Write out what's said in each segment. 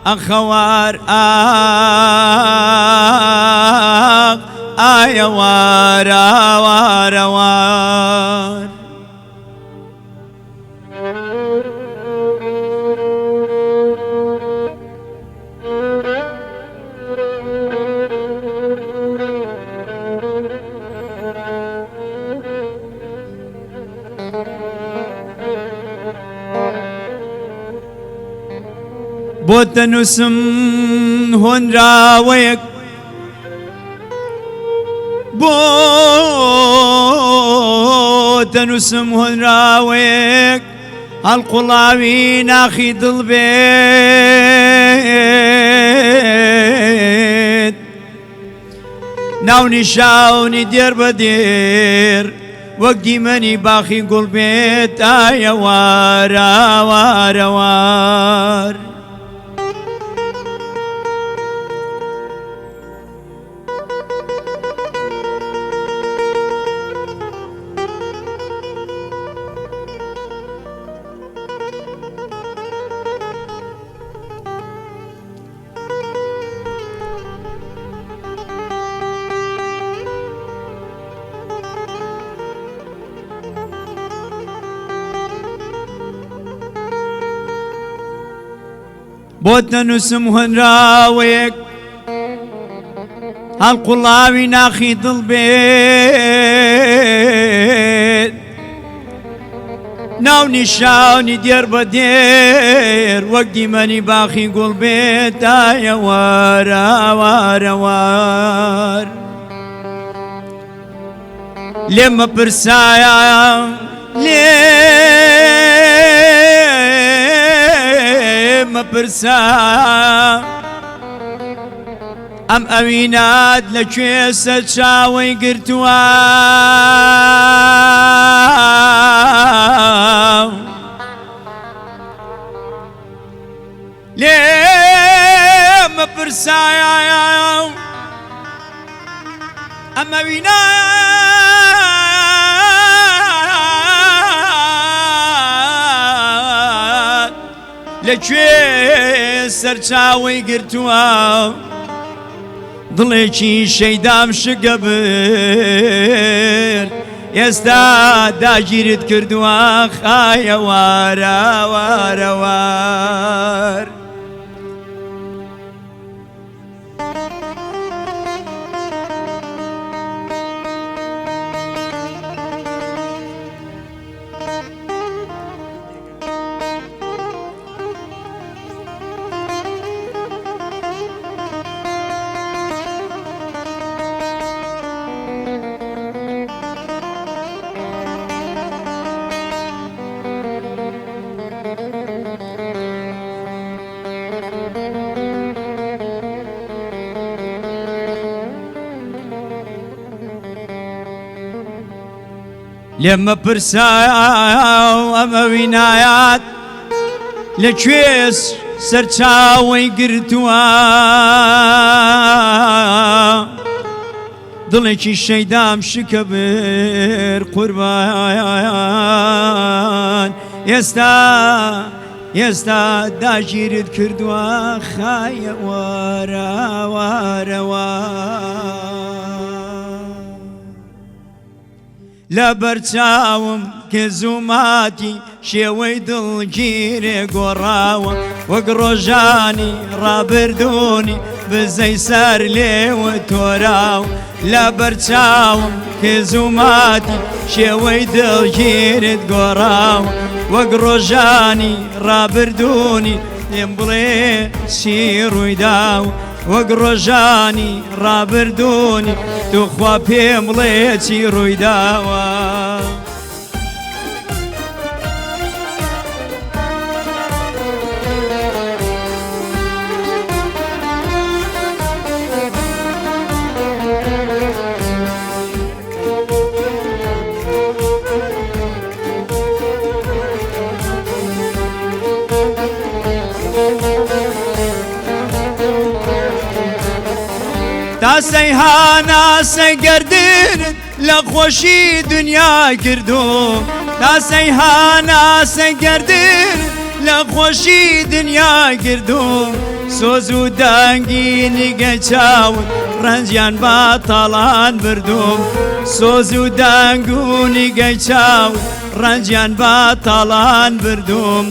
أخوار يا وارا وارا وار بوتنسم هون راويك بوتنسم هون راويك القلاوي ناخي البيت ناوني شاوني دير بدير وقدي مني باخي قول بيت يا وارا وارا وار بوتنا نسمهن راويك هالقلاوي ناخي البيت ناوني شاوني دير بدير وقدي ماني باخي قول بيت يا وارا وارا وار لما برسايا لما برسا أم أمينات لكيسة شاوي قرتوا لما برسايا أم أمينات لكوێ سەرچاوی گرتووە دڵێکی شەیدام شگە برد ئێستا داگیرت کردووە خایە وارە وارە وار لما برساو أما وینایات لەکوێ سەرچاوی گرتووە دڵێکی شەیدام شکە بر قوربان ئێستا داگیرت کردووە خایە وارە وارە لبرچاوم کە زووماتی شێوەی دڵگیرێ گۆڕاوە وەک ڕۆژانی ڕابردوونی بزەی سەر لێوە تۆراو لەبەرچاوم کە زووماتی شێوەی دڵگیرت گۆڕاوە وەک ڕۆژانی ڕابردوونی پێم بڵێ چی ڕوویداوە وەک ڕۆژانی ڕابردوونی توخوا پێم بڵێ چی ڕوویداوە تا سەیهانا سەگەردن لە خۆشی دنیا کردو تا سەیهانا سەگەردن لە خۆشی دنیا کردو سۆز و دەنگی نیگە چاون ڕەنجیان باتەڵان بردوم سۆز و دەنگ و نیگەی چاون ڕەنجیان باتەڵان بردوم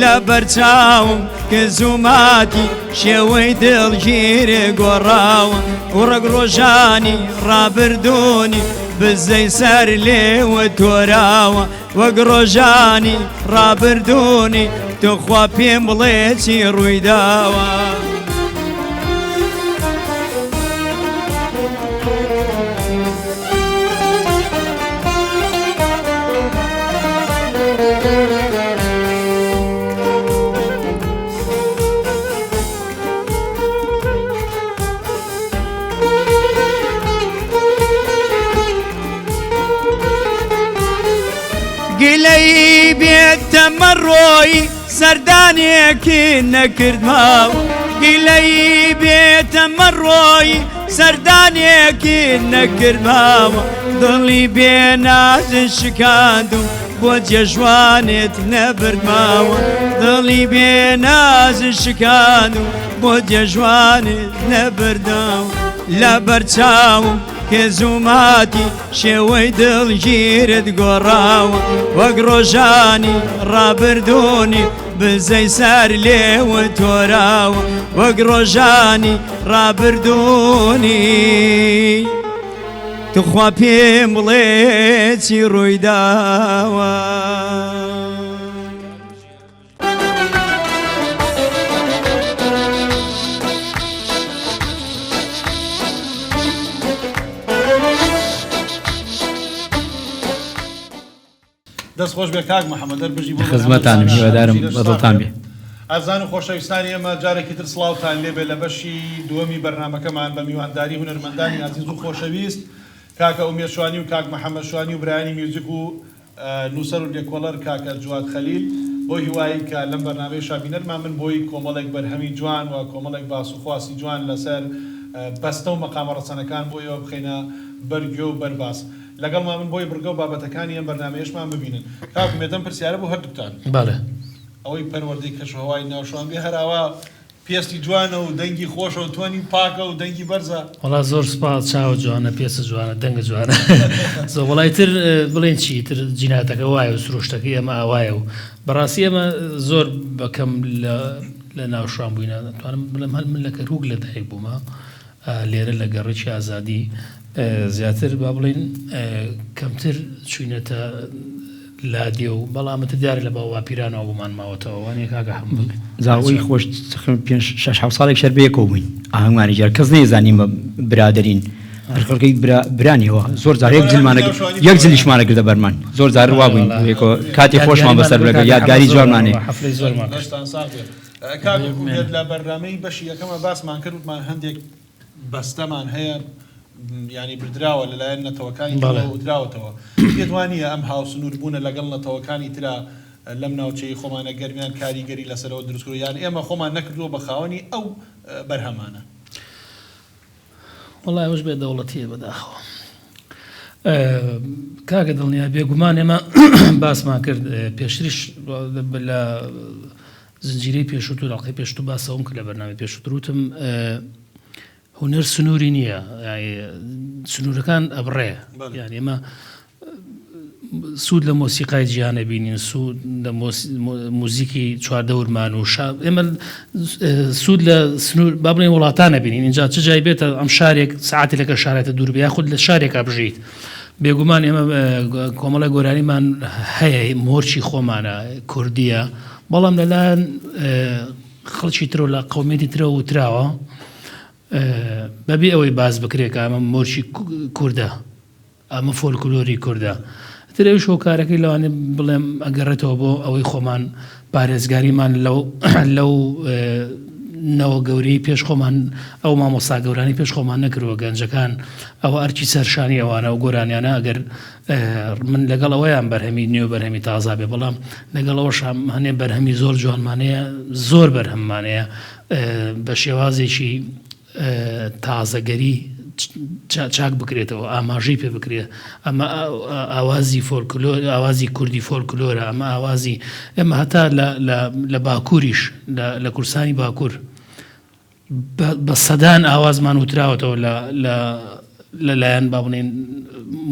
لە بەرچاوم کە زووماتی شێوەی دڵگیرێ گۆڕاوە و ڕەگ ڕۆژانی ڕابردوونی بزەی سەر لێوە تۆراوە وەک ڕۆژانی ڕابردوونی تۆخوا پێم بڵێ چی ڕوویداوە گلەی بێتە مەڕۆی سەردانێکی نەکردماوە گلەی بێتە مەڕۆی سەردانێکی نەکردماوە دڵی بێنازن شکاند و بۆ جێژوانێت نەبردماوە دڵی بێنازن شکاند و بۆ جێژوانێت نەبرداوە لە بەرچاوم کە زووماتی شێوەی دڵگیرت گۆڕاوە وەک ڕۆژانی ڕابردوونی بزەی سەر لێوە تۆراوە وەک ڕۆژانی ڕابردوونی توخوا پێم بڵێ چی ڕوویداوە دەست خۆش بێ کاک محەممەد دەربژی بۆ خزمەتانم هیوادارم بەدڵتان بێ ئازان و خۆشەویستانی ئێمە جارێکی تر سڵاوتان لێبێ لە بەشی دووەمی بەرنامەکەمان بە میوانداری هونەرمەندانی عزیز و خۆشەویست کاکە ئومێر شوانی و کاک محەممەد شوانی و برایانی میوزیک و نووسەر و لێکۆڵەر کاکە جواد خەلیل بۆ هیوایی کە لەم بەرنامەی شابینەرمان من بۆی کۆمەڵێک بەرهەمی جوان و کۆمەڵێک باس و خواسی جوان لەسەر بەستە و مەقامە ڕەسەنەکان بۆ ئێوە بخەینە بەرگێ و بەرباس لەگەڵ من بۆی بڕگە و بابەتەکانی ئەم بەرنامەیەشمان ببینن کاک مێدەم پرسیارە بۆ هەردووتان باڵێ ئەوەی پەروەردەی کەشەهەوای ناوشوان بێ هەراوە پێستی جوانە و دەنگی خۆشە و توانی پاکە و دەنگی بەرزە وڵا زۆر سپاس چاوە جوانە پێسە جوانە دەنگە جوانە زۆر وڵای تر بڵێن چی تر جیناتەکە وایە و سروشتەکەی ئەمە ئاوایە و بەڕاستی ئەمە زۆر بەکەم لە ناوشوان بووینە دەتوانم بڵێم هەر من لە کەروگ لە دایک بوومە لێرە لە گەڕێکی ئازادی زیاتر با بڵێن کەمتر چوینەتە لادێ و بەڵامەتە دیارە لە باوە پیرانەوە بوومان ماوەتەوە وانێ کاکە هەم زاوەی خۆش 6 ساڵێک شەر بەیەکەوە بووین ئاهەنگمانی جار کەس نەیزانیمە برادرین هەرخەڵکەی برانیەوە زۆر جار یەک جلیشمانە کردە بەرمان زۆر جار وا بووین کاتی خۆشمان بەسەر بەرگە یادگاری زۆرمانێ حەفلەی زۆرمان کاک لە بەرنامەی بەشی یەکەمە باسمان کردمان هەندێک بەستەمان هەیە ینی بردراوە لەلایەن نەتەوەکانی دراوەتەوە پێدوانیە ئەم هاوسنوور بوونە لەگەڵ نەتەوەکانی ترا لەم ناوچەی خۆمانە گەرمیان کاریگەری لەسەرەوە دروستکردو یان ئێمە خۆمان نەکردووە بە خاوەنی ئەو بەرهەمانە وڵای ئەوش بێ دەوڵەتیە بەداخەوە کاکە دڵنیا بێگومان ئێمە باسمان کرد پێشتریش لە زنجیرەی پێشووت و ڕاقی پێشتو باسەوەم کرد لە بەرنامەی پێشووتر وتم هونەر سنووری نییە سنوورەکان ئەبڕێ یان ئێمە سوود لە مۆسیقای جیهانە بینین سوود لە موزیکی چواردەورمان و ئێمە سوود لە سنوور با بڵێن وڵاتانە بینین اینجا چ جای بێتە ئەم شارێک سعاتی لەکە شارێتە دوور بێ خود لە شارێکا بژیت بێگومان ئێمە کۆمەڵە گۆرانیمان هەیە مۆرچی خۆمانە کوردیە بەڵام لەلایەن خەڵکی ترۆ لە قەومێتی ترە وتراوە بەبێ ئەوەی باز بکرێت ئەمە مۆرچی کووردە ئەمە فۆلکلۆری کووردە ترێوی شۆکارەکەی لەوانێ بڵێم ئەگەڕێتەوە بۆ ئەوەی خۆمان پارێزگاریمان لەو نەوە گەورەی پێش خۆمان ئەو مامۆستا گەورانی پێش خۆمان نەکردووە گەنجەکان ئەوە ئەرچی سەرشانی ئەوانە و گۆرانیانە ئەگەر من لەگەڵ ئەوەیان بەرهەمی نوێ بەرهەمی تازا بێ بەڵام لەگەڵ ئەوەش هەنێ بەرهەمی زۆر جوانمانەیە زۆر بەرهەممانەیە بە شێوازێکی تازەگەری چاک بکرێتەوە ئاماژەی پێ بکرێت ئەمە ئاوازی فۆلکلۆر ئاوازی کوردی فۆلکلۆرە ئەمە ئاوازی ئێمە هەتا لە باکووریش لە کورسانی باکوور بە سەدان ئاوازمان وتراوەتەوە لەلایەن با بڵێن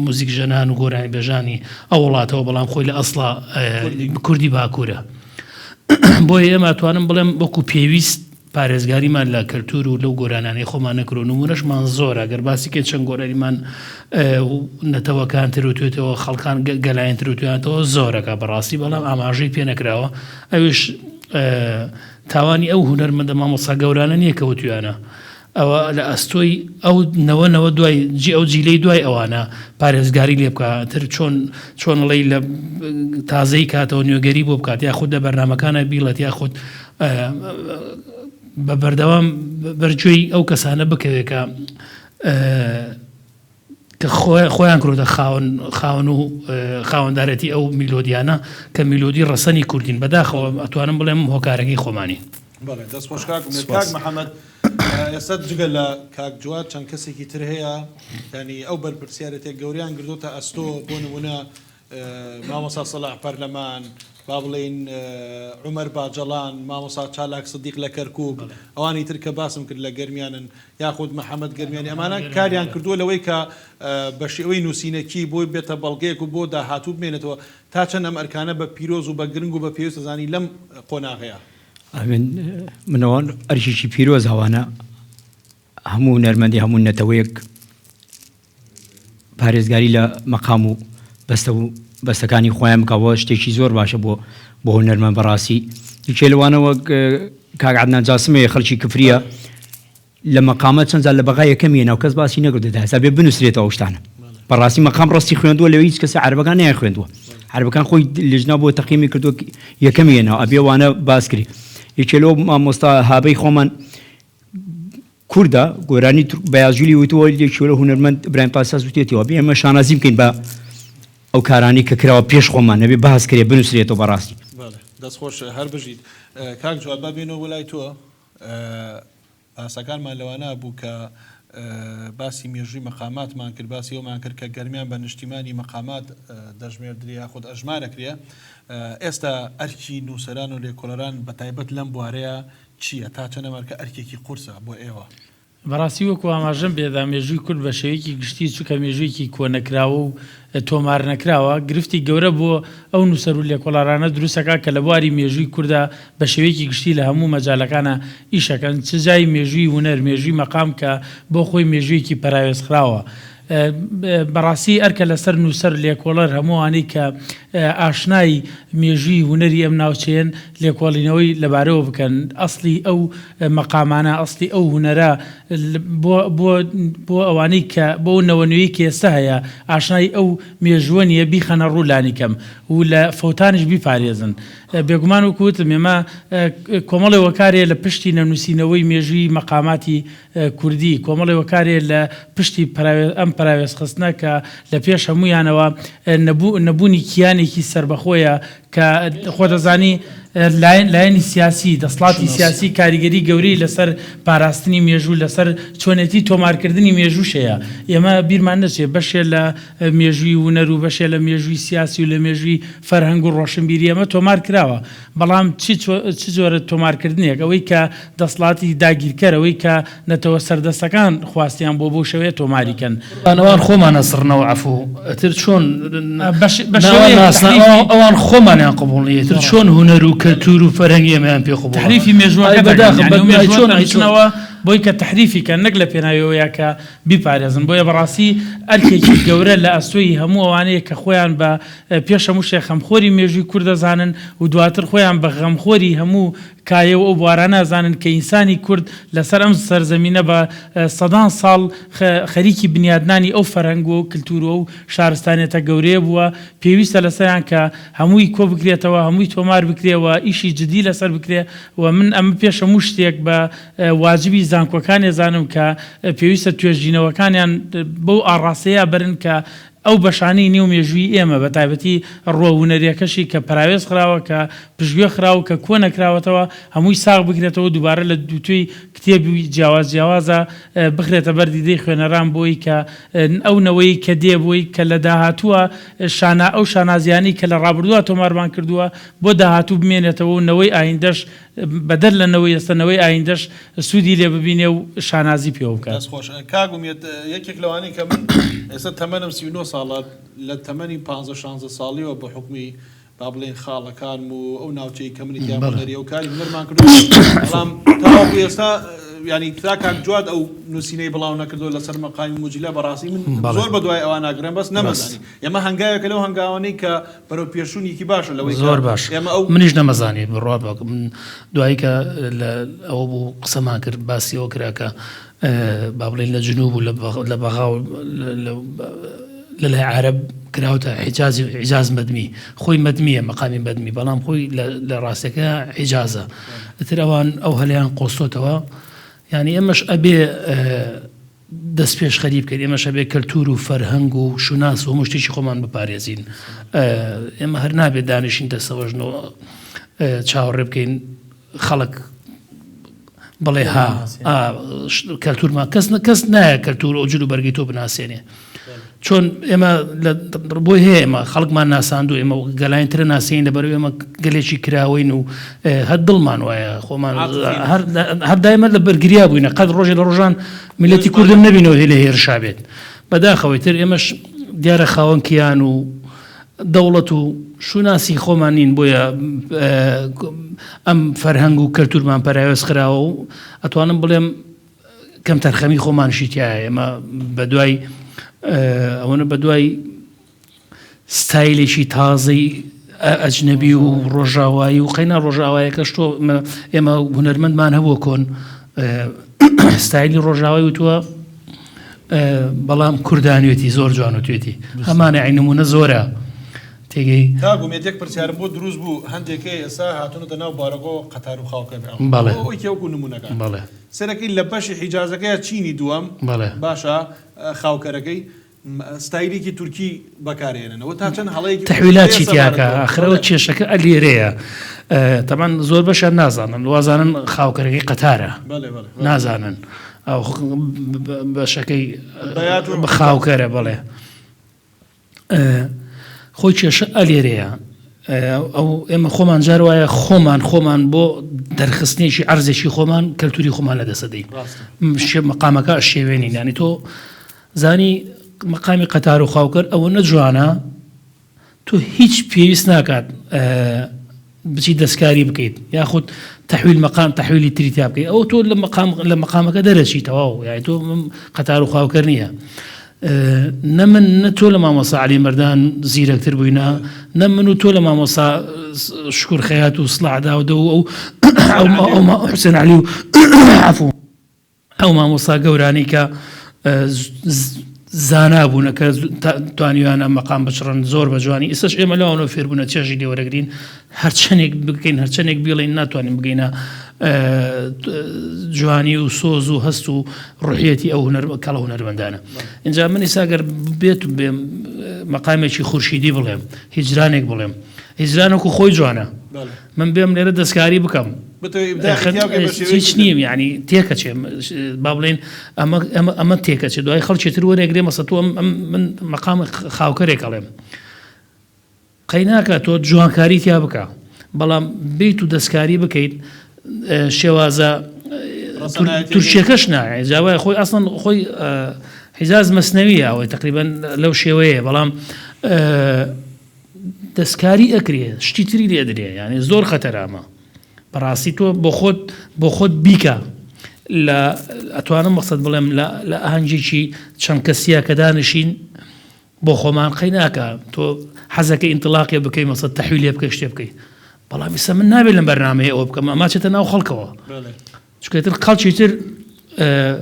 موزیک ژەنان و گۆرانی بێژانی ئەو وڵاتەوە بەڵام خۆی لە ئەسڵا کوردی باکوورە بۆیە ئێمە توانم بڵێم وەکو پێویست پارێزگاریمان لە کەلتور و لەو گۆرانانەی خۆمان نەکرۆ نمونەشمان زۆرە گەر باسی کرد چەند گۆرانیمان نەتەوەکان تروتێتەوە خەڵکان گەلایەن تروتویانەوە زۆرەکە بەڕاستی بەڵام ئاماژەی پێ نەکراوە ئەوش تاوانی ئەو هونەرمەندە مامۆستا گەورانە نییە کە وتویانە ئەوە لە ئەستۆی ئەو نەوە دوای ئەو جیلەی دوای ئەوانە پارێزگاری لێ بکە تر چۆنڵی لە تازەی کاتەوە نوێگەری بۆ بکات یاخود لە بەرنامەکانە بیڵەت یاخود بە بەردەوام بەرگوێی ئەو کەسانە بکەوێت کە خۆیان کردە خاوەن و خاوەندارەتی ئەو میلۆدیانە کە میلۆدی ڕەسەنی کوردین بەداخەوە ئەتوانم بڵێم هۆکارەکەی خۆمانی. بەڵێ دەست خۆش کاک محەممەد ئێستا جگە لە کاک جواد چەند کەسێکی تر هەیە ینی ئەو بەرپرسیارەتێک گەوریان گردوتە ئەستۆ بۆ نمونە مامۆستا سەلاح پەرلەمان با بڵێن عومەر باجەڵان مامۆستا چالاک سدیق لە کەرکوب ئەوانی تر کە باسم کرد لە گەرمیانن یاخود محەممەد گەرمیانی ئەمانە کاریان کردووە لەوەی کە بەشێوەی نووسینەکی بۆی بێتە بەڵگەیەک و بۆ داهاتوو بمێنێتەوە تا چەند ئەم ئەرکانە بە پیرۆز و بە گرنگ و بە پێویستە زانی لەم قۆناغەیە. منەوە ئەرشێکی پیرۆز هەوانە هەموو نەرمەندی هەموو نەتەوەیەک پارێزگاری لە مەقام و بەستەکانی خۆیان بکەوە شتێکی زۆر باشە بۆ هونەرمەند بەڕاستی یەکێ لەوانەوە کاک عەدنان جاسمەیە خەڵکی کفریە لە مەقامە چەند جار لە بەغا یەکەمیە ناو کەس باسی نەکردێتە هەستا بێ بنووسرێتەوە شتانە بەڕاستی مەقام ڕاستی خوێندووە لەوەی هیچ کەسە عەرەبەکان نەیان خوێندووە عەرەبەکان خۆی لەژنا بۆ تەقییمی کردووە یەکەمیەنەوە ئەبێ وانە باس کردی یەکێ لەوە مامۆستا هابەی خۆمان کووردە گۆرانی بەیاژولی وتووە یەکێ لە هونەرمەند ئیبراهیم پاساس وتێتەوە بێ ئێمە شانازی بکەین بە ئەو کارانی کە کراوە پێش خۆمان نەبێ باس کرێ بنووسرێتەوە بەڕاستی. دەستخۆش هەر بژیت کاک جواد با بێنەوە وەلای تۆ ئاسەکانمان لەوانە بوو کە باسی مێژووی مەقاماتمان کرد باسی ئەومان کرد کە گەرمیان بە نیشتیمانی مەقامات دەژمێردرێ یاخود ئەژمارەکرێ ئێستا ئەرکی نووسەران و لێکۆڵەران بەتایبەت لەم بوارەیە چییە تا چەندە مەرکە ئەرکێکی قورسە بۆ ئێوە؟ بەڕاستی وەکو ئاماژەم بێدا مێژووی کورد بە شێوەیەکی گشتی چووکە مێژوویەکی کۆنەکراوە و تۆمار نەکراوە گرفتی گەورە بۆ ئەو نووسەر و لێکۆڵەرانە دروستەکە کە لە بواری مێژووی کووردە بە شێوەیەکی گشتی لە هەموو مەجالەکانە ئیشەکەن چ جای مێژووی هونەر مێژووی مەقام کە بۆ خۆی مێژوویەکی پەراوێزخراوە بەڕاستی ئەرکە لەسەر نووسەر لێکۆڵەر هەمووانەی کە ئاشنای مێژووی هونەری ئەم ناوچەیەن لێکۆڵینەوەی لەبارەوە بکەن ئەسڵی ئەو مەقامانە ئەسڵی ئەو هونەرە بۆ ئەوانەی کە بۆ نەوەنوەیەکی ئێستا هەیە ئاشنای ئەو مێژووە نیە بیخەنە ڕوولانی کەم و لە فەوتانش بیپارێزن بێگومان وکوتم ئێمە کۆمەڵی وەکارێ لە پشتی نەنووسینەوەی مێژووی مەقاماتی کوردی کۆمەڵی وەکارێ لە پشتی ئەم پراوێزخستنە کە لە پێش هەمویانەوە نەبوونی کیانێکی سربەخۆیە کە خۆ دەزانی لایەنی سیاسی دەسڵاتی سیاسی کاریگەری گەوری لەسەر پاراستنی مێژوو لەسەر چۆنێتی تۆمارکردنی مێژووشەیە ئێمە بیرمان نەچێ بەشێ لە مێژووی هونەر و بەشێ لە مێژووی سیاسی و لە مێژووی فەرهەنگ و ڕۆشنبیری ئەمە تۆمار کراوە بەڵام چ جۆرە تۆمارکردنێک ئەوەی کە دەسڵاتی داگیرکەرەوەی کە نەتەوە سەردەستەکان خواستیان بۆ شەوەیە تۆماریکەن ئەوان خۆمانە سڕنەوە عەفوو ئەتر چۆن ئەوان خۆمانیان قبوڵ تر چۆن هونەر و کەلتور و فەرهەنگی ئێمەیان پێ قبوڵ تحریفی مێژووەکە دەچنەوە بۆی کە تحریفیکە نەک لە پێناویەوەیە کە بیپارێزن بۆیە بەڕاستی ئەرکێکی گەورە لە ئەستۆی هەموو ئەوانەیە کە خۆیان بە پێش هەموو شێ خەمخۆری مێژووی کوورد دەزانن و دواتر خۆیان بە غەمخۆری هەموو کایە و ئەو بوارانە زانن کە ئینسانی کورد لەسەر ئەم سەرزەمینە بە سەدان ساڵ خەریکی بنیادنانی ئەو فەرهەنگ و کلتورۆ و شارستانێتە گەورەیە بووە پێویستە لەسەریان کە هەمووی کۆ بکرێتەوە هەمووی تۆمار بکرێەوە ئیشی جدی لەسەر بکرێ و من ئەمە پێش هەموو شتێک بە واجبی زانکۆکان ێزانم کە پێویستە توێژینەوەکانیان بەو ئاڕاستەیە بەرن کە ئەو بەشانی نێو مێژووی ئێمە بە تایبەتی ڕۆوونەریەکەشی کە پراوێز خراوە کە پشتگوێ خراوە کە کۆ نەکراوەتەوە هەمووی ساغ بکرێتەوە دووبارە لە دووتوی کتێبی جیاوازە بخرێتە بەردیدەی خوێنەران بۆی کە ئەو نەوەی کە دێ بۆی کە لە داهاتووە ئەو شانازیانی کە لە ڕابردووە تۆمارمان کردووە بۆ داهاتوو بمێنێتەوە و نەوەی ئایندەش بەدەر لە نەوەی ئێستانەوەی ئایندەش سوودی لێ ببینێ و شانازی پێوە بکات. خۆش کاگومێت یەکێک لەوانەی کە من ئێستا تەمەنم 39 ساڵات لە تەمەنی 15-16 ساڵیەوە بە حکمی با بڵێن خاڵەکان و ئەو ناوچەی کەمنیتیان بەڵێری ئەو کاری هونەرمان کردو بەڵام تەواو ئێستا ینی کاک جواد ئەو نووسینەی بڵاو نەکردو لەسەر مەقامی موجیلا بەڕاستی من زۆر بە دوای ئەوان ناگرم بەس نەمەزانی ئێمە هەنگاوێکە لەو هەنگاوانەی کە بەرەو پێشوونیکی باشە لەوەی زۆر باش منیش نەمەزانی بڕوا بکە من دوایی کە ئەوە بوو قسەمان کرد باسیەوە کراکە با بڵێن لە جنوب و لە بەغاو لەلای عرب کراوتە حیجاز مەدمی خۆی مەدمیە مەقامی مەدمی بەڵام خۆی لە ڕاستەکە حیجازە ئەتر ئەوان ئەو هەلیان قۆستۆتەوە یعنی ئێمەش ئەبێ دەست پێش خەریب کرد ئێمەش ئەبێ کەلتور و فەرهەنگ و شوناس و مشتێکی خۆمان بپارێزین ئێمە هەر نابێت دانیشین دەستەوەژنەوە چاوەڕێ بکەین خەڵک بڵێ ها کەلتورمان کەس نایە کەلتور و جلو بەرگی تۆ بناسیێنێ چۆن ئێمە بۆی هەیە ئێمە خەڵکمان ناساند و ئێمە گەلاینترە ناسیین لەبەرەوەی ئێمە گەلێکی کراوەین و هەر دڵمان وایە خۆمان هەردایمە لە بەرگریا بووینە قەت ڕۆژێ لە ڕۆژان میلەتی کوردم نەبینەوە هێ لە هێرشا بێت بەداخەوەی تر ئێمەش دیارە خاوەنکیان و دەوڵەت و شوناسی خۆمان نین بۆیە ئەم فەرهەنگ و کەلتورمان پەراوێز خراوە و ئەتوانم بڵێم کەم تەرخەمی خۆمانشی تایە ئێمە بە دوای ئەوەنە بە دوای ستایلێکی تازەی ئەجنەبی و ڕۆژاوایی و قەینا ڕۆژاوایەکەش تۆ ئێمە هونەرمەندمان هەبووە کۆن ستایلی ڕۆژاوای وتووە بەڵام کوردانوێتی زۆر جوانوتێتی هەمانە عینمونە زۆرە تێگەی کاگومێتێک پرسیارم بۆ دروست بوو هەندێکی ئێستا هاتوونەتە ناو بارەگۆ قەتار و خاوکە ئەوەی کێوەکو نمونونەکان بەڵێ سەرەکەی لە بەشی حیجازەکەی چینی دووەم باشە خاوکەرەکەی ستایلێکی تورکی بەکارێننەوە تا چەند هەڵەیەکی تەحویلاتی تیاکە ئاخرەوە کێشەکە ئەلێرەیە تەمان زۆر بەشیان نازانن وازانن خاوکەرەکەی قەتارە نازانن ئەو بەشەکەی خاوکەرە بڵێ خۆی کێشە ئەلێرەیە ئەو ئێمە خۆمان جار وایە خۆمان بۆ دەرخستنێکی عەرزێکی خۆمان کەلتوری خۆمان لەدەسەدەین مەقامەکە شێوێنین ینی تۆ زانی مەقامی قەتار و خاوکەر ئەوە نەجوانە تۆ هیچ پێویست ناکات بچی دەستکاری بکەیت یاخود تەحویل مەقام تەحویلی تریتیا بکەیت ئەو تۆ لە مەقامەکە دەرەچیتەوە یعنی تۆ قەتار و خاوکەر نییە نە من نە تۆ لە مامۆستا عەلی مەردان زیرەکتر بووینە نە من و تۆ لە مامۆستا شکور خەیات و سڵاح داودە و ئەو حوسێن عەلی و عەفو ئەو مامۆستا گەورانی کە زانابوونە کە توانیوانە مەقام بچڕن زۆر بە جوانی ئێستاش ئێمە لەوانەوە فێربوونە چێژی لێوەرەگرین هەرچەندێک بکەین هەرچەندێک بڵێن ناتوانین بگەینە جوانی و سۆز و هەست و ڕوحیەتی ئەو کەڵە هونەرمەندانە اینجا من ئێساگەر بێت و بێم مەقامێکی خورشیدی بڵێم هیجرانێک بڵێم هیجرانێکو خۆی جوانە من بێم لێرە دەستکاری بکەم هیچ نیم یعنی تێکەچێ با بڵێن ئەمە تێکەچێت دوای خەڵکێتر وەرێگرێ مەسە تۆ من مەقام خاوکەرێک ئەڵێم قەیناکە تۆ جوانکاری تیا بکە بەڵام بیت و دەستکاری بکەیت شێوازە تورکیەکەش نایە جاوای خۆی ئەسڵەن خۆی حیجاز مەسنەویە ئەوەی تقریبەن لەو شێوەیە بەڵام دەستکاری ئەکرێ شتی تری لێدرێ یعنی زۆر خەتەرامە بەڕاستی تۆ بۆ خۆت بیکە لە ئەتوانم مەقسەد بڵێم لە ئاهەنگێکی چەند کەسیە کە دانشین بۆ خۆمان قەیناکە تۆ حەزەکە ئینتڵاقیە بکەی مەقسەد تەحویلێ بکەی شتێ بکەی بەڵام ئێستا من نابێت لەم بەرنامەیە ئەوە بکەم ئەما چێتە ناو خەڵکەوە چونکەتر خەڵکی تر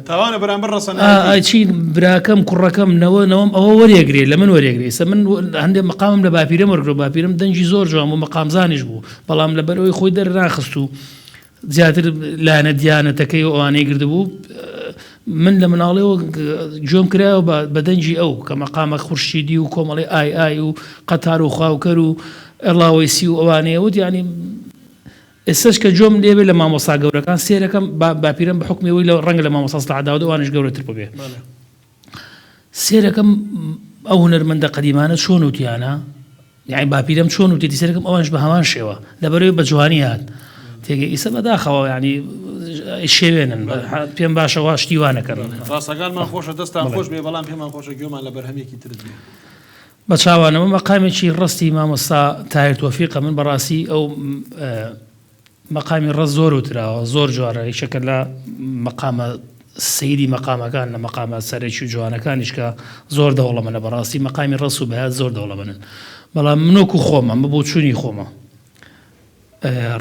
تاوانە بەرامبەر ڕەسەنایی چی براکەم کوڕەکەم نەوەم ئەوە وەرێگرێ لە من وەرێگرێ ئێستا من هەندێک مەقامم لە باپیرەم وەرگرۆ باپیرم دەنجی زۆر جوان بوو مەقامزانیش بوو بەڵام لەبەرەوەی خۆی دەرناخست و زیاتر لایەنە دیانەتەکەی ئەوانەی گردبوو من لە مناڵەوە گوێم کرایەوە بە دەنجی ئەو کە مەقامە خورشیدی و کۆمەڵی ئای و قەتار و خاوکەر و ئەڵاوەیسی و ئەوانەیە وت ینی ئێستش کە جۆم لێبێ لە مامۆستا گەورەکان سێرەکەم باپیرم بە حکمەوەی لە ڕەنگە لە مامۆستا سەعداود ئەوانش گەورەتر ببێ سێرەکەم ئەو هونەرمەندە قەدیمانە چۆن وتیانە یعنی باپیرم چۆن وتی سێرەکەم ئەوانش بە هەمان شێوە لەبەرەوەی بە جوانی هات تێگەی ئیسە بەداخەوە ینی شێوێنن پێم باشەوە شتیوانەکەن ڕاستەکانمان خۆشە دەستان خۆش بێ بەڵام پێمان خۆشە گوێمان لە بەرهەمێکی تر بێ بە چاوانەوە مەقامێکی ڕستی مامۆستا تاهیر تۆفیقە من بەڕاستی ئەو مەقامی ڕست زۆر وتراوە زۆر جوارە یەکێکە لە مەقامە سەیری مەقامەکان لە مەقامە سەرێکی و جوانەکانیش کە زۆر دەوڵەمەنە بەڕاستی مەقامی ڕست و بەهات زۆر دەوڵەمەنن بەڵام منۆکو خۆمە مە بۆ چوونی خۆمە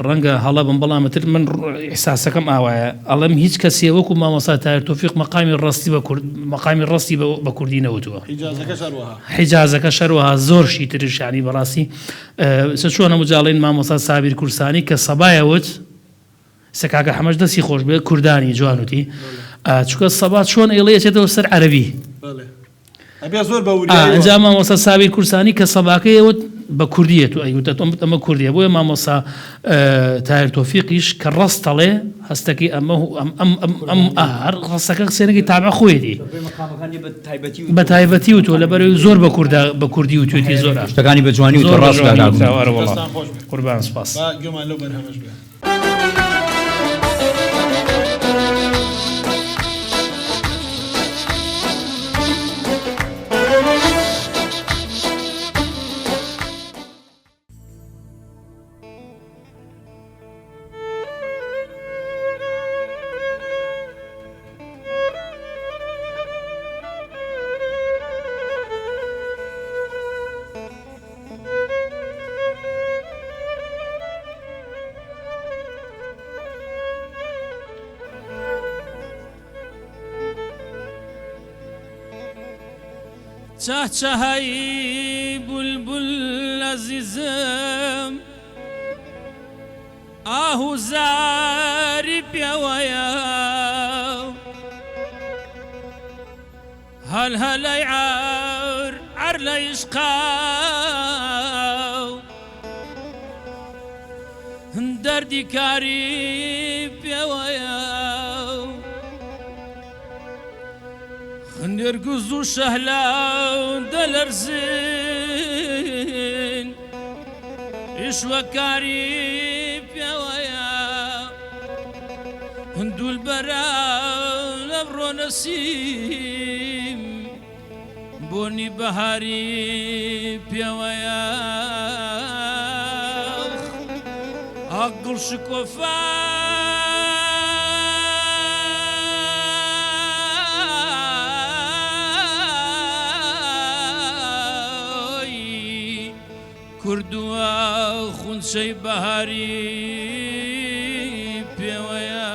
ڕەنگە هەڵە بم بەڵامەتر من ئحساسەکەم ئاوایە ئەڵەم هیچ کەسێ وەکو مامۆستا تاهیر تۆفیق مەقامی ڕستی بە کوردی نەوتووە حیجازەکە شەروەها زۆر شی ترشانی بەڕاستی چۆنە مجاڵین مامۆستا سابیر کورسانی کە سەبایەوت سەکاکە حەمەش دەستی خۆش بێت کوردانی جوانوتی چونکە سەبا چۆن ئێڵەیەچێتەوە سەر عەرەبی ئەنجا مامۆستا سابیر کورسانی کە سەباکەیەوت بە کوردیەت و ئەیوتە ئەمە کوردیە بۆیە مامۆستا تاهیر تۆفیقیش کە ڕستەڵێ هەستەکەی ئەم هەر ڕستەکە سێنەکەی تابع خۆیەتی بە تایبەتی وتۆ لەبەرەوەی زۆر بە کوردی وتوێتی زۆر شتەکانی بە جوانی و ڕاست قوربان سوپاس گوێمان لەو بەرهەمەش بێ چهچهی بلبل عزیزم آهو زاری پیویا هل هلی عر لیشقاو دردی کاری پیویا نرجز شهلا دلرزين إيش وكاري بيويا هندو البرا نبرو نسيم بوني بهاري بيويا أقل شكوفا كردوا خنشي بهاري بيويا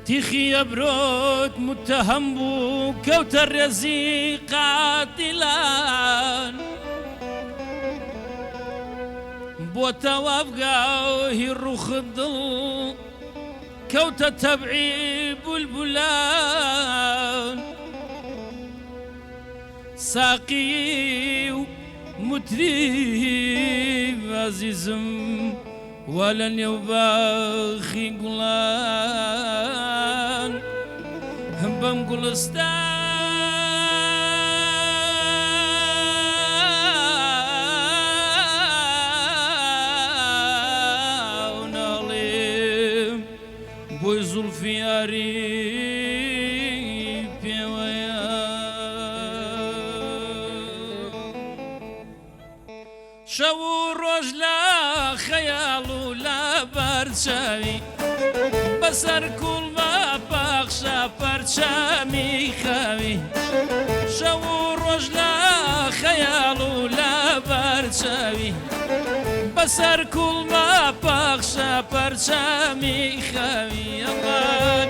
تيخي يبروت متهم بو كوتر رزي قاتلان بو توافقا هي الروخ الضل كوتر تبعي بلبلان ساقي متريب عزيزم ولن يباخي قلان بم قلستان وناليم بوي زلفي عريب بيويا شو رجلا خيالو لا برشاوي بەسەر کوڵمە پاخشە پەرچەمی خەوی شەو و ڕۆژ لە خەیاڵ و لە بەرچەوی بەسەر کوڵمە پاخشە پەرچەمی خەوی ئەڵا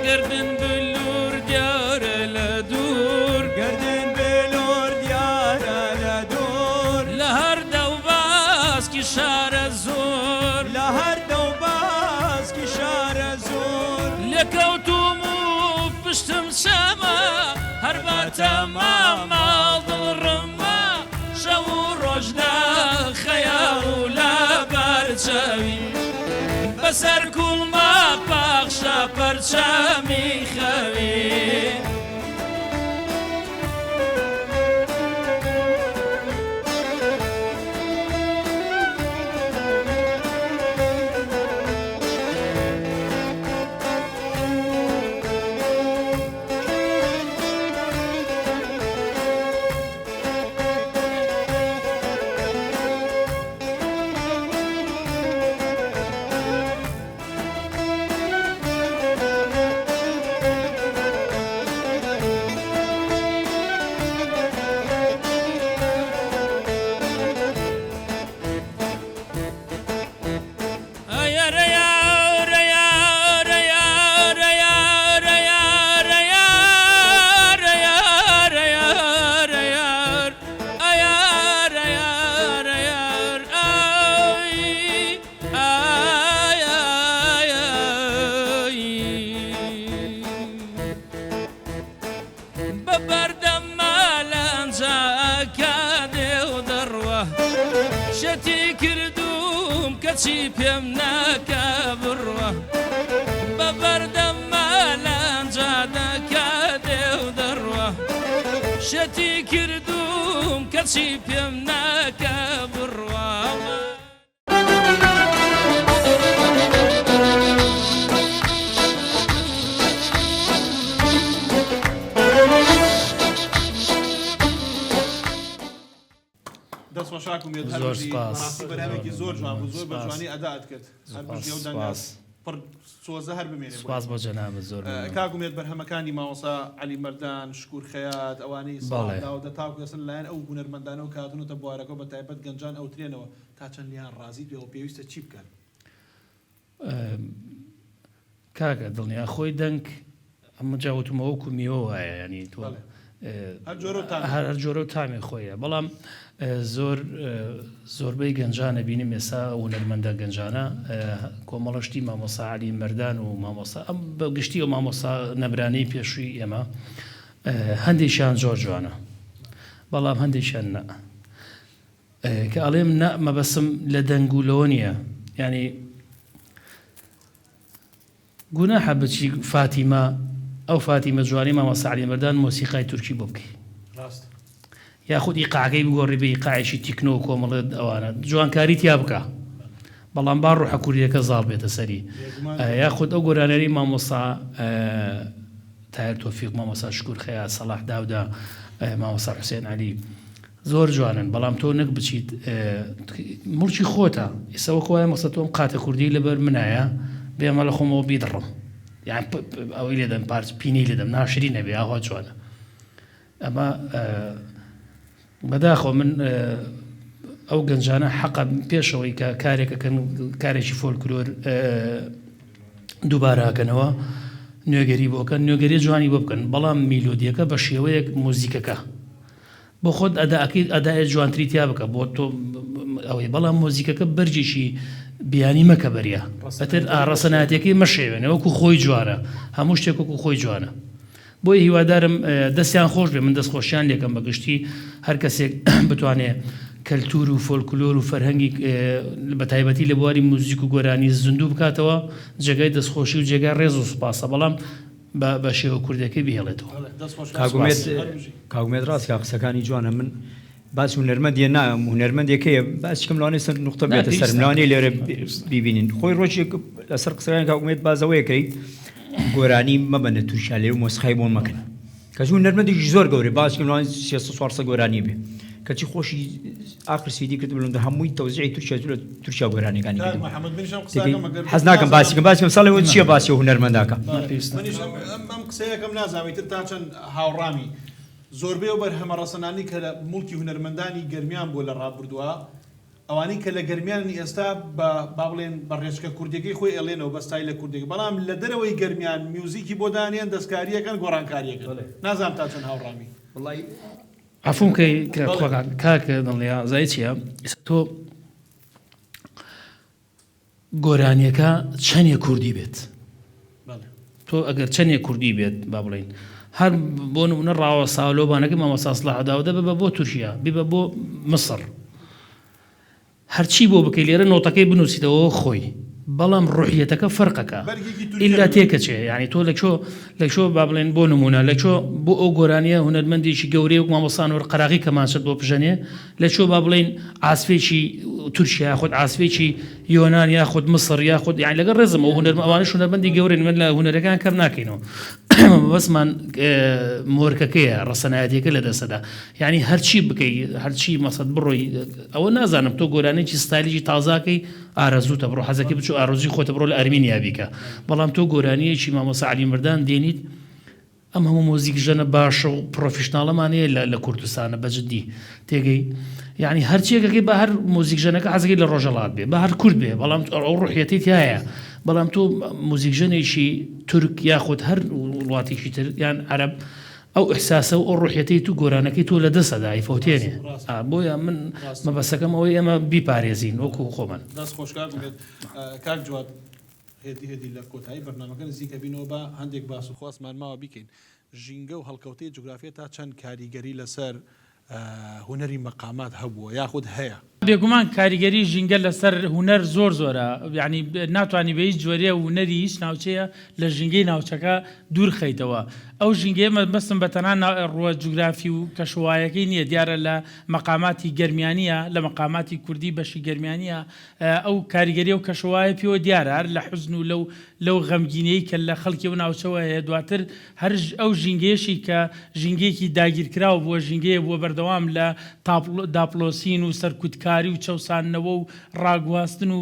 گردن بلور دیارە لە دوور گردن بلور دیارە لە دوور لە هەر دەو باسکی شارە زۆر لە هەر دەو باسکی شارە زۆر لێکەوتوم و پشتم شەمە هەر بەتەما ماڵ دڵڕمە شەو و ڕۆژ لە خەیاڵ و لە بەرچەوی بەسەر کوڵمە پاخشە پەرچەمی خەوی شەتی کردوم کەچی پێم ناکە بڕوە بە بەردەمە لەنجادەکە دێو دەڕوە شەتی کردوم کەچی پێم ناکە بڕوە دەستخۆشاکم بێت زۆر سپاس. بەرهەمێکی زۆر جوان بوو زۆر بە جوانی ئەدات کرد هەر بژێ و دەنگا پڕ سۆزە هەر بمێنێ سپاس بۆ جەنابەت زۆر کاکومێت بەرهەمەکانی ماوەسا عەلی مەردان شکور خەیات ئەوانەی ساڵدا و دەتاو دەسن لایەن ئەو هونەرمەندانە و کاتونەتە بوارەکە بە تایبەت گەنجان ئەو ترێنەوە تا چەند لیان ڕازی پێ و پێویستە چی بکەن کاکە دڵنیا خۆی دەنگ ئەمە جاوتمەوەکو میوە وایە ینی تۆ هەر جۆرە و تامی خۆیە بەڵام زۆربەی گەنجانە بینیم ئێستا هونەرمەندە گەنجانە کۆمەڵەشتی مامۆسا عەلی مەردان و مامۆسا ئەم بە گشتی و مامۆسا نەبرانەی پێشووی ئێمە هەندێکیان زۆر جوانە بەڵام هەندێکیان نە کە ئەڵێم نە مەبەسم لە دەنگ و لەوە نییە ینی گوناحە بچی فاتیمە ئەو فاتیمە جوانی مامۆسا عەلی مەردان مۆسیقای تورکی بۆ بکەی یاخود ئیقاعەکەی بگۆڕی بە ئیقاعێکی تیکنۆ و کۆمەڵێت ئەوانە جوانکاری تیا بکە بەڵام با ڕوحە کوردیەکە زاڵ بێتە سەری یاخود ئەو گۆرانەری مامۆسا تایر تۆفیق مامۆسا شکور خەیات سەلاح داودا مامۆسا حوسێن عەلی زۆر جوانن بەڵام تۆ نەک بچیت مڵکی خۆتە ئێستا وەکو وایە مەقسەد تۆم قاتە کوردی لەبەر منایە بێمە لە خۆمەوە بیدڕم یان ئەوەی لێدەم پارچ پینی لێدەم ناشری نەبێ ئاوا جوانە ئەمە بەداخۆ من ئەو گەنجانە حەقە پێشەوەی کە کارێکەکەن کارێکی فۆلکلۆر دووبارەکەنەوە نوێگەری بۆکەن نوێگەری جوانی بۆ بکەن بەڵام میلۆدیەکە بە شێوەیەک مۆزیکەکە بۆ خۆت ئەداەکەی ئەدای جوانتری تیا بکە بۆ تۆ ئەوەی بەڵام مۆزیکەکە بەرجێکی بیانی مەکە بەریە ئەتر ڕەسەناتیەکەی مەشێوێنە وەکو خۆی جوانە هەموو شتێک وەکو خۆی جوانە بۆی هیوادارم دەستیان خۆش بێ من دەستخۆشیان لێکم بەگشتی هەر کەسێک بتوانێت کەلتور و فۆلکلۆر و فەرهەنگی بە تایبەتی لە بواری موزیک و گۆرانی زیندوو بکاتەوە جێگای دەستخۆشی و جێگای ڕێز و سوپاسە بەڵام بە شێوە کوردەکەی بهێڵێتەوە کاگومێت ڕاست کا قسەکانی جوانە من باس هونەرمەندیە نام هونەرمەندێکەیە باسیکەم لەوانەیە سەر نوقتە بێتە سەر لەوانەیە لێرە بیبینین خۆی ڕۆژێک لەسەر قسەکانی کاگومێت بازەوەیەکەی گۆرانی مەبەنە تووشالێ و مۆسیقای بۆن مەکەن کەس هونەرمەندێکی زۆر گەورەی باسیکەم لەوانەیە 400 گۆرانی بێ کەچی خۆشی ئاخر سیدی کرد بڵند هەمووی تەوزیعی تورکیا گۆرانیەکانی کاک کردم محەممەد منیشم قسەکەم ئەگەر حەز ناکەم باسیکەم ساڵی ون چییە باسی و هونەرمەنداکە منیش ئەم قسەیەکەم نازانیت تر تا چەند هاوڕامی زۆربەی و بەرهەمە ڕەسەنانی کە لە موڵکی هونەرمەندانی گەرمیان بۆ لە ڕابردووە ئەوانەی کە لە گەرمیانی ئێستا با بڵێن بە ڕێچکە کوردەکەی خۆی ئەڵێنەوە بەستای لە کوردێک بەڵام لە دەرەوەی گەرمیان میوزیکی بۆ دانیان دەستکاریەکەن گۆڕانکاریەکەن نازانم تا چەند هاوڕامی عفوم کاکە دڵنیا زای چییە تۆ گۆرانیەکە چەندێ کوردی بێت تۆ ئەگەر چەندێ کوردی بێت با بڵین هەر بۆ نمونە ڕاوە ساولۆبانەکە مامۆستا سڵاحداوەدە ببە بۆ تورکیا ببە بۆ مەسڕ هەرچی بۆ بکەی لێرە نۆتەکەی بنووسیتەوە خۆی بەڵام ڕوحیەتەکە فەرقەکە ئیلا تێکەچێ ینی تۆ لەکۆ با بڵێن بۆ نمونە لەکۆ بۆ ئەو گۆرانیە هونەرمەندێکی گەورەی وەک مامۆستان قەراغی کەمانچەت بۆ بژەنێ لەکۆ با بڵێن ئاسفێکی تورکیا خۆت ئاسفێکی یۆنان یاخود مەسڕ یاخود یان لەگەڵ ڕێزم ئەو ئەوانش هونەرمەندی گەورەن من لە هونەرەکان کەم ناکەینەوە بەسمان مۆرکەکەیە ڕەسەنایەتێکە لە دەسەدا یعنی هەرچی بکەی هەرچی مەسەد بڕۆی ئەوە نازانم تۆ گۆرانێکی ستایلیی تازاکەی ئارەزووتە بڕۆ حەزەکە بچوو ئارۆزی خۆتە بڕۆ لە ئەرمینیا بیکە بەڵام تۆ گۆرانیەکی مامۆستا عەلی مردان دێنیت ئەم هەموو مۆزیک ژەنە باشە و پرۆفیشناڵەمانەیە لە کوردستانە بەجددی تێگەی یعنی هەرچیەکەکەی بە هەر مۆزیک ژەنەکە حەزەکەی لە ڕۆژەڵات بێ بە هەر کورد بێ بەڵام ئەو ڕوحیەتی تایە بەڵام تۆ مۆزیک ژەنێکی تورک یاخود هەر وڵاتێکی تر یان عەرەب ئەو ئەحساسە و ئەو ڕوحیەتی تو گۆرانەکەی تۆ لە دەسەدا ئیفەوتێنێ بۆیە من مەبەستەکەم ئەوەی ئێمە بیپارێزین وەکو خۆمان دەست خۆشکار بێت کاک جواد هێدی لە کۆتایی بەرنامەکە نزیکە بینەوە بە هەندێک باس و خواستمان ماوە بیکەین ژینگە و هەڵکەوتەی جوگرافیە تا چەند کاریگەری لەسەر هونەری مەقامات هەبووە یاخود هەیە بێگومان کاریگەری ژینگە لەسەر هونەر زۆرە یعنی ناتوانانی بە هیچ جۆرێ هونەری هیچ ناوچەیە لە ژینگەی ناوچەکە دوور خەیتەوە ئەو ژینگەیە بەستم بە تەنان ڕووە جوگرافی و کەشوایەکەی نییە دیارە لە مەقاماتی گەرمیانیە لە مەقاماتی کوردی بەشی گەرمیانیە ئەو کاریگەری و کەشوایە پێوە دیارە هەر لە حوزن و لەو غەمگینەی کە لە خەڵکی و ناوچەوە هەیە دواتر هەر ئەو ژینگەیەشی کە ژینگەیەکی داگیرکراوە بووە ژینگەیە بووە بەردەوام لە داپلۆسین و سەرکوتکاری و چەسانەوە و ڕاگواستن و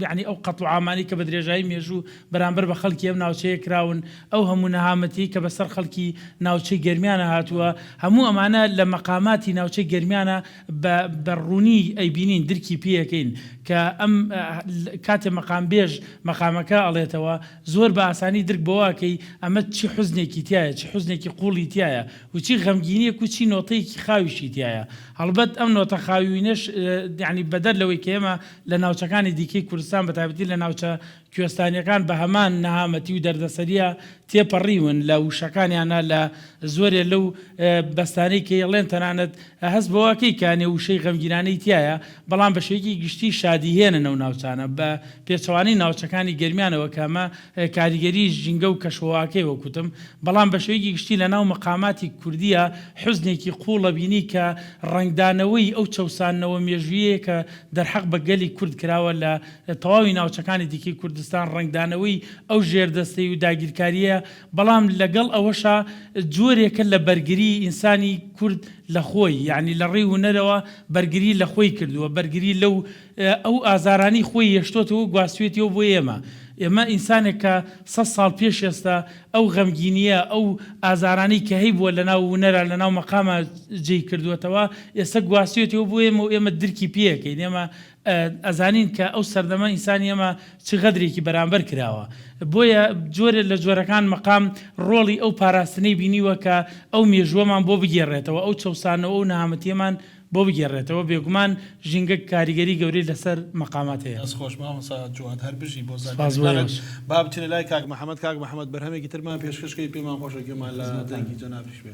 یعنی ئەو قەت و عامانی کە بە درێژایی مێژوو بەرامبەر بە خەڵکی ئەم ناوچەیە کراون ئەو هەموو نەهامەتی کە بەسەر خەڵکی ناوچەی گەرمیانە هاتووە هەموو ئەمانە لە مەقاماتی ناوچەی گەرمیانە بەڕوونی ئەیبینین درکی پێەکەین کە ئەم کاتێ مەقام بێژ مەقامەکە ئەڵێتەوە زۆر بە ئاسانی درک بۆواکەی ئەمە چی حوزنێکی تایە چی حوزنێکی قوڵی تایە و چی غەمگینیەک و چی نۆتەیەکی خاویشی تایە هەڵبەت ئەم نۆتە خاوینەش یعنی بەدەر لەوەی کە ئێمە لە ناوچەکانی دیکەی کوردستان بە تایبەتی لە ناوچە کوێستانیەکان بە هەمان نەهامەتی و دەردەسەریە تێپەڕیون لە وشەکانیانە لە زۆرێ لەو بەستانەی کە ئەڵێن تەنانەت هەست بەواکەی کانێ وشەی غەمگینانەی تایە بەڵام بە شێوەیەکی گشتی شادی هێنن ئەو ناوچانە بە پێچەوانی ناوچەکانی گەرمیانەوە کەمە کاریگەری ژینگە و کەشوواکەی وەکوتم بەڵام بە شێوەیەکی گشتی لە ناو مەقاماتی کوردیە حوزنێکی قوڵە بینی کە ڕنگدانەوەی ئەو چەسانەوە مێژویە کە دەرحەق بە گەلی کورد کراوە لە تەواوی ناوچەکانی دیکەی کوردستان ڕنگدانەوەی ئەو ژێردەستەی و داگیرکاریە بەڵام لەگەڵ ئەوەشە جۆرێکە لە بەرگری ئینسانی کورد لە خۆی یعنی لە ڕێی هونەرەوە بەرگری لە خۆی کردووە بەرگری لەو ئەو ئازارانی خۆی هێشتۆتەوە گواستوێتەوە بۆ ئێمە ئینسانێک کە 100 ساڵ پێش ئێستا ئەو غەمگینیە ئەو ئازارانی کە هەی بووە لە ناو هونەرە لە ناو مەقامە جێی کردوێتەوە ئێستا گواستوێتەوە بۆ ئێمە و ئێمە درکی پێەکەین ئێمە ئەزانین کە ئەو سەردەمە ئینسانی ئێمە چ غەدرێکی بەرامبەر کراوە بۆیە جۆرە لە جۆرەکان مەقام ڕۆڵی ئەو پاراستنەی بینیوە کە ئەو مێژوەمان بۆ بگێڕێتەوە ئەو چەسانەوە و نەهامەتیەمان بۆ بگێڕێتەوە بێگومان ژینگە کاریگەری گەورەی لەسەر مەقامات هەیە خۆش مامۆستا جواد هەر بژی بۆ با بچینە لای کاک محەممەد بەرهەمێکی ترمان پێشکەشکەی پێمان خۆشەکەمان لە دەنگی جەنابش بێ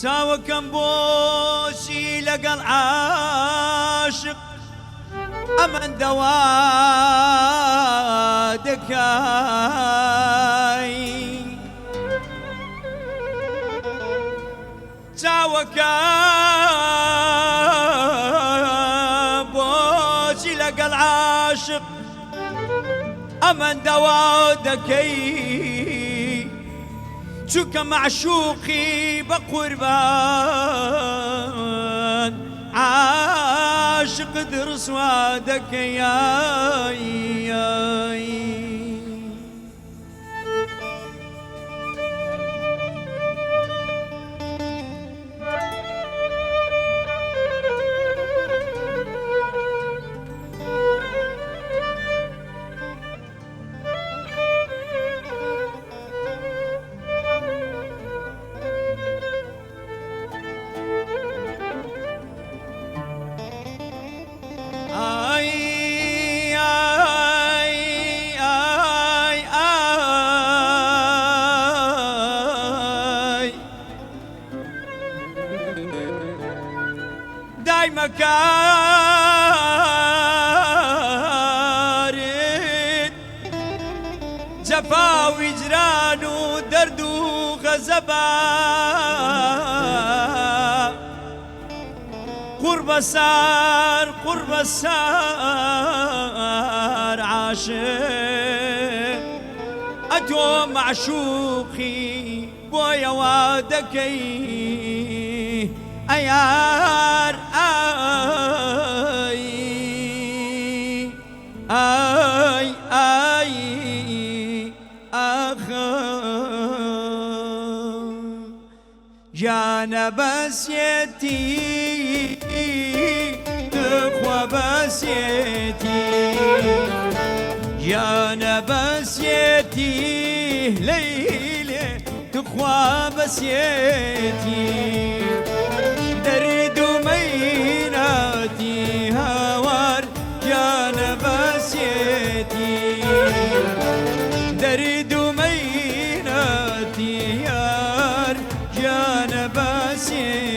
چاوەکەم بۆچی لەگەڵ عاشق ئەمەن دەوا دەکای چاوەکەم بۆچی لەگەڵ عاشق ئەمەن دەوا دەکەی چووکە معشوقی بە قوربان عاشق درسوا دەکەی مكارد جفا وجران ودرد وغزبا قرب سار عاشق أتو معشوقي بويا وادكي أيار آي جانا بسيتي تخوى بسيتي جانا بسيتي ليلة تخوى بسيتي درد ميناتي هوار جانا بسيتي درد ميناتي يار جانا بسيتي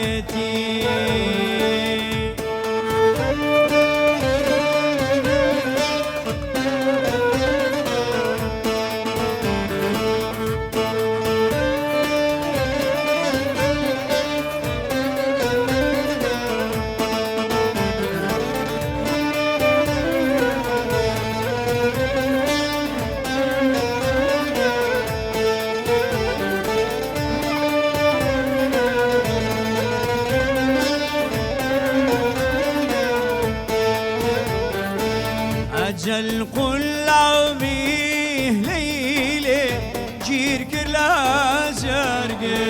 أجل قل عمي ليلة جير كلا زرقة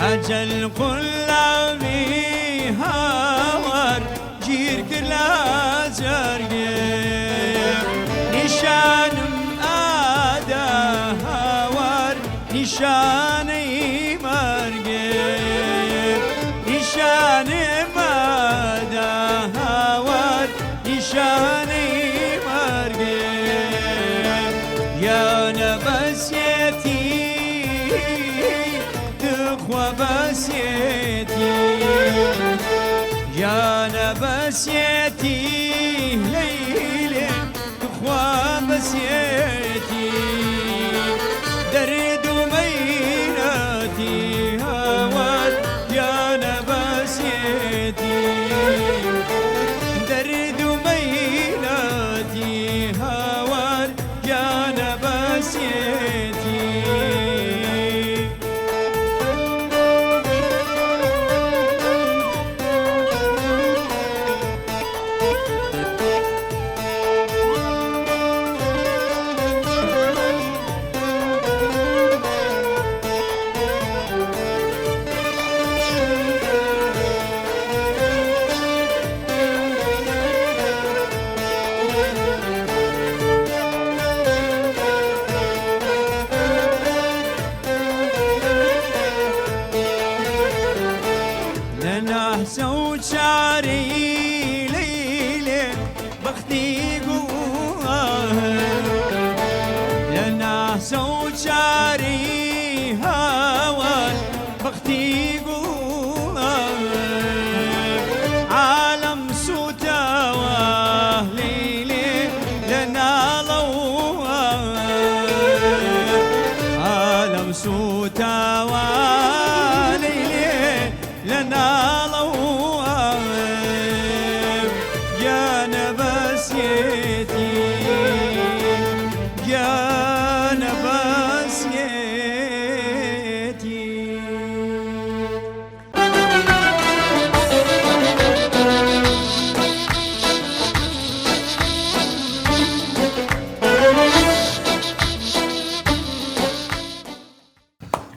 أجل قل عمي هاور جير كلا زرقة نشان آدا هاور نشاني مرقة نشان مادا هاور نشاني يا نبسيتي تخوى بسيتي يا نبسيتي ليلة تخوى بسيتي درد ميناتي هوال يا نبسيتي درد ميناتي هوال يا نبسيتي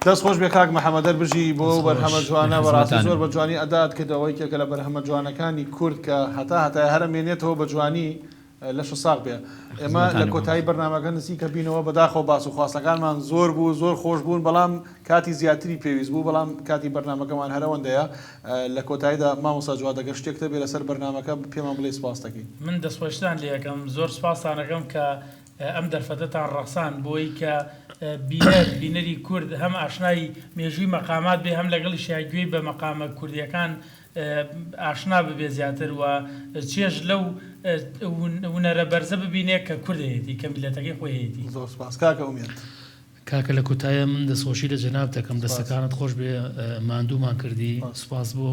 دەست خۆش بێ کاک محەممەد دەربژی بۆ بەرهەمە جوانە بەڕاستی زۆر بە جوانی ئەدات کردەوەی کێکە لە بەرهەمە جوانەکانی کورد کە هەتا هەرە مێنێتەوە بە جوانی لەش ساق بێ ئێمە لە کۆتایی بەرنامەکە نزیکە بینەوە بەداخەوە باس و خواستەکانمان زۆر بوو زۆر خۆش بوون بەڵام کاتی زیاتری پێویست بوو بەڵام کاتی بەرنامەکەمان هەرەوەندەیە لە کۆتاییدا مامۆستا جواد دەگەر شتێکتە بێ لەسەر بەرنامەکە پێمان بڵێ سپاس دەکەین من دەستخۆشتان لێ یەکەم زۆر سپاسانەکەم کە ئەم دەرفەتەتان ڕەخسان بۆی کە بینەری کورد هەم ئاشنایی مێژووی مەقامات بێ هەم لەگەڵی شایگوێی بە مەقامە کوردیەکان ئاشنا ببێ زیاتر و چێژ لەو ونەرە بەرزە ببینێ کە کوردەیەتی کە میلەتەکەی خۆیەتی زۆر سپاس کاکە ئومێد کاکە لە کۆتایە من دەستخۆشی لە جەناب دەکەم دەستەکانت خۆش بێ ماندوومان کردی سوپاس بۆ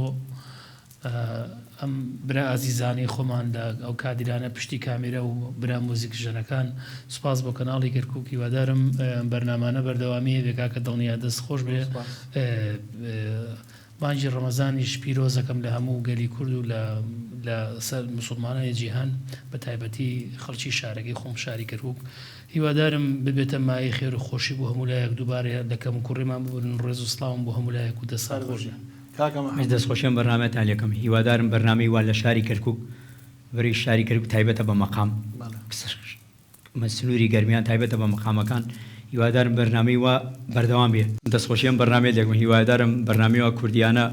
ئەم برا ئازیزانی خۆمان لە ئەو کادیرانە پشتی کامێرە و برا مۆزیک ژەنەکان سوپاس بۆ کەناڵی گەرکووکی وادارم بەرنامانە بەردەوامی بێکا کە دڵنیا دەست خۆش بێ مانجی ڕەمەزانیش پیرۆزەکەم لە هەموو گەلی کورد و لە سەر مسلمانای جیهان بە تایبەتی خەڵکی شارەکەی خۆم شاری کەرکووک هیوادارم ببێتە مای خێر و خۆشی بۆ هەموو لایەک دووبارە دەکەم و کوڕێمان ببن ڕێز و سڵاوم بۆ هەموو لایەک و دەسات خۆشی دەستخۆشیان بەرنامەتان لەکەم هیوادارم بەرنامەی وا لە شاری کەرکووک بەری شاری کەرکووک تایبەتە بە مەقام سنووری گەرمیان تایبەتە بە مەقامەکان هیوادارم بەرنامەی وا بەردەوام بێ دەستخۆشیان بەرنامێ دەکەم هیوادارم بەرنامەی وا کوردیانە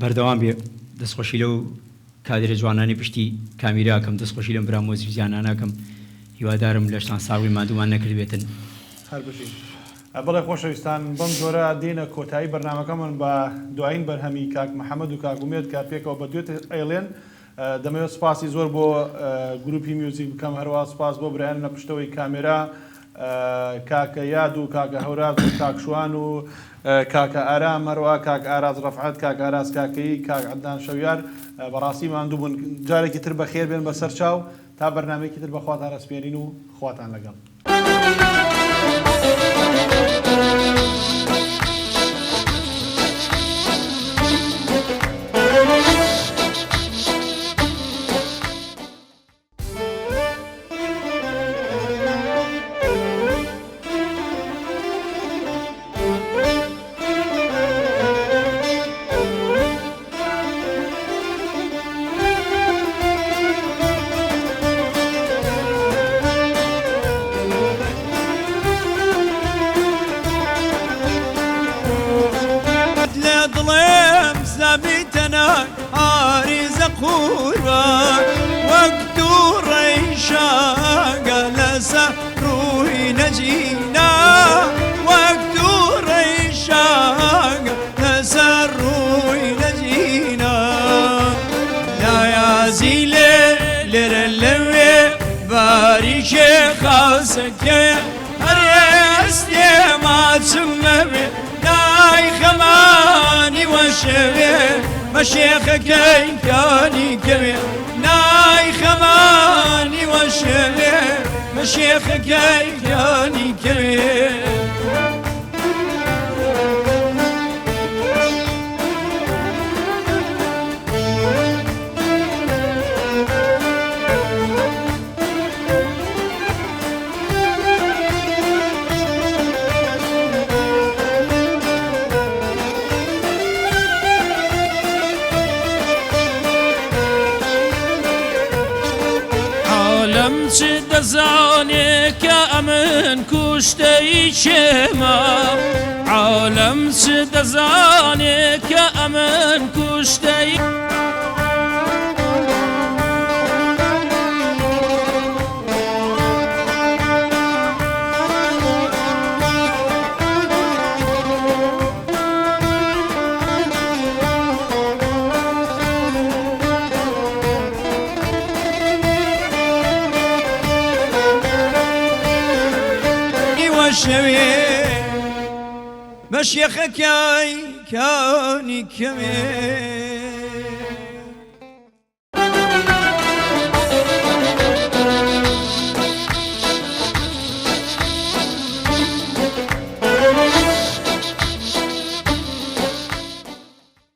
بەردەوام بێ دەستخۆشی لەو کادرە جوانانی پشتی کامیراکەم دەستخۆشی لەم برا مۆزیک زیانانەکەم هیوادارم لەشتان ساوی مادومان نەکردبێتن هەر بژین بەڵێ خۆشەویستان بەم جۆرە دێنە کۆتایی بەرنامەکەمان بە دوایین بەرهەمی کاک محەممەد و کاک ئومێد کە پێکەوە بە دوێت ئەیڵێن دەمەوێت سپاسی زۆر بۆ گروپی میوزیک بکەم هەروە سپاس بۆ برایان لە پشتەوەی کامێرا کاکە یاد و کاکە هەوراز و کاکشوان و کاکە ئارام هەروە کاک ئاراز ڕەفعەت کاک ئاراز کاکەی کاک عەدنان شەویار بەڕاستی ماندوو بوون جارێکی تر بەخێر بێن بەسەر چاو تا بەرنامەیەکی تر بەخواتان ئەسپێرین و خواتان لەگەڵ مشيخكي كاني كبير ناي خماني وشبه مشيخكي كاني كبير دەزانێ کە ئەمن کوشتەی چێمە عالەم چ دەزانێ کە ئەمن کوشتەی مشيخكي كاني كبير